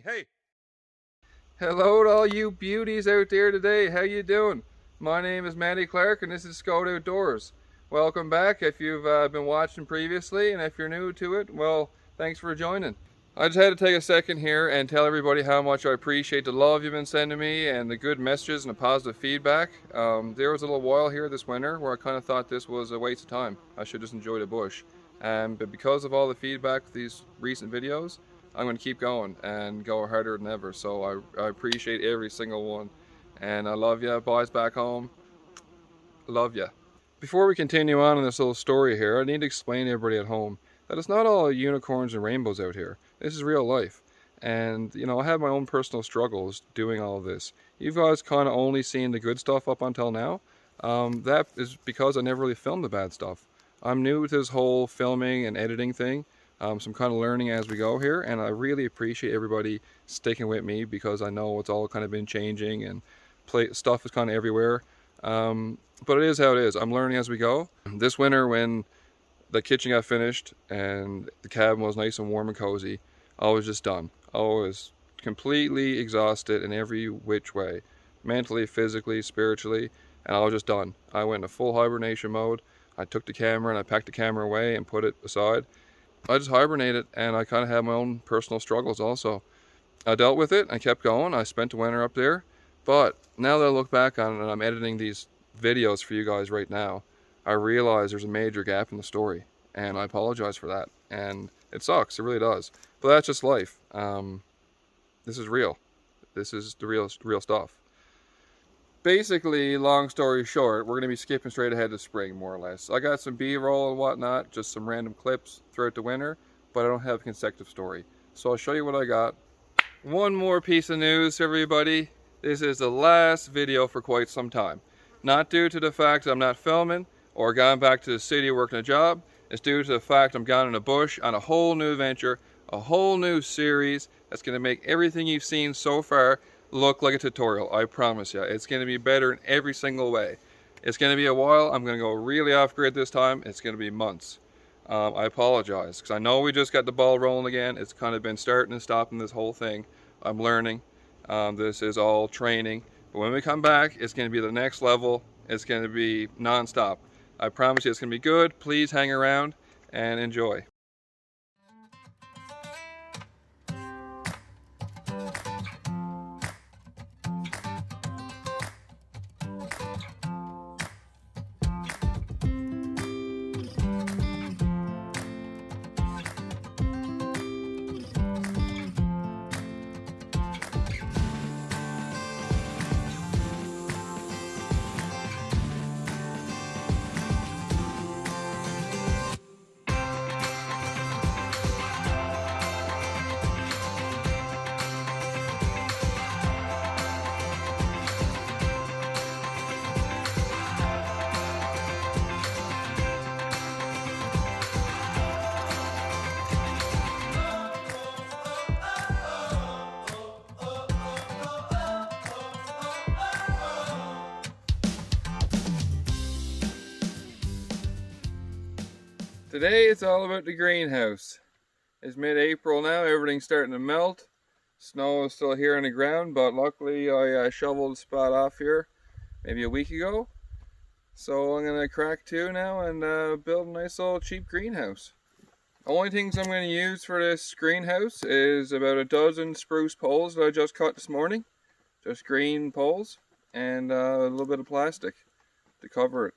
Hey. Hello to all you beauties out there today. How you doing? My name is Matty Clark and this is Scout Outdoors. Welcome back if you've been watching previously, and if you're new to it, well, thanks for joining. I just had to take a second here and tell everybody how much I appreciate the love you've been sending me and the good messages and the positive feedback. There was a little while here this winter where I kind of thought this was a waste of time. I should just enjoy the bush. But because of all the feedback with these recent videos, I'm going to keep going and go harder than ever. So I appreciate every single one. And I love ya, boys back home. Love ya. Before we continue on in this little story here, I need to explain to everybody at home that it's not all unicorns and rainbows out here. This is real life. And, you know, I have my own personal struggles doing all of this. You guys kind of only seen the good stuff up until now. That is because I never really filmed the bad stuff. I'm new to this whole filming and editing thing. So I'm kind of learning as we go here, and I really appreciate everybody sticking with me because I know it's all kind of been changing and stuff is kind of everywhere. But it is how it is. I'm learning as we go. This winter, when the kitchen got finished and the cabin was nice and warm and cozy, I was just done. I was completely exhausted in every which way, mentally, physically, spiritually, and I was just done. I went into full hibernation mode. I took the camera and I packed the camera away and put it aside. I just hibernated, and I kind of had my own personal struggles also. I dealt with it. I kept going. I spent the winter up there. But now that I look back on it and I'm editing these videos for you guys right now, I realize there's a major gap in the story. And I apologize for that. And it sucks. It really does. But that's just life. This is real. This is the real stuff. Basically, long story short, we're going to be skipping straight ahead to spring, more or less. I got some B-roll and whatnot, just some random clips throughout the winter, but I don't have a consecutive story. So I'll show you what I got. One more piece of news, everybody. This is the last video for quite some time. Not due to the fact that I'm not filming or gone back to the city working a job. It's due to the fact I'm gone in the bush on a whole new adventure, a whole new series that's going to make everything you've seen so far look like a tutorial. I promise you. It's going to be better in every single way. It's going to be a while. I'm going to go really off grid this time. It's going to be months. I apologize because I know we just got the ball rolling again. It's kind of been starting and stopping this whole thing. I'm learning. This is all training. But when we come back, it's going to be the next level. It's going to be non-stop. I promise you it's going to be good. Please hang around and enjoy. Today it's all about the greenhouse. It's mid-April now, everything's starting to melt. Snow is still here on the ground, but luckily I shoveled the spot off here maybe a week ago. So I'm going to crack to now and build a nice little cheap greenhouse. Only things I'm going to use for this greenhouse is about a dozen spruce poles that I just cut this morning. Just green poles and a little bit of plastic to cover it.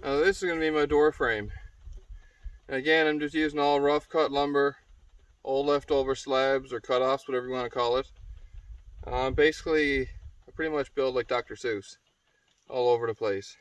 Now this is going to be my door frame. And again, I'm just using all rough cut lumber, old leftover slabs or cut-offs, whatever you want to call it. Basically, I pretty much build like Dr. Seuss, all over the place.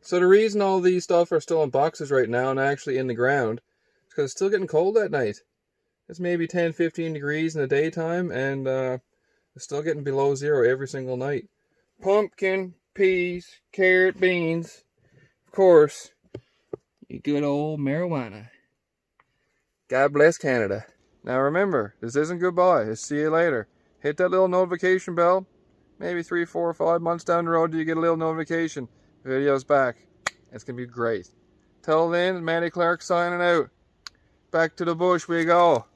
So the reason all these stuff are still in boxes right now and actually in the ground is because it's still getting cold at night. It's maybe 10-15 degrees in the daytime, and it's still getting below zero every single night. Pumpkin, peas, carrot, beans, of course, your good old marijuana. God bless Canada. Now remember, this isn't goodbye. It's see you later. Hit that little notification bell. Maybe 3, 4, 5 months down the road, you get a little notification. Video's back. It's going to be great. Till then, Manny Clark signing out. Back to the bush we go.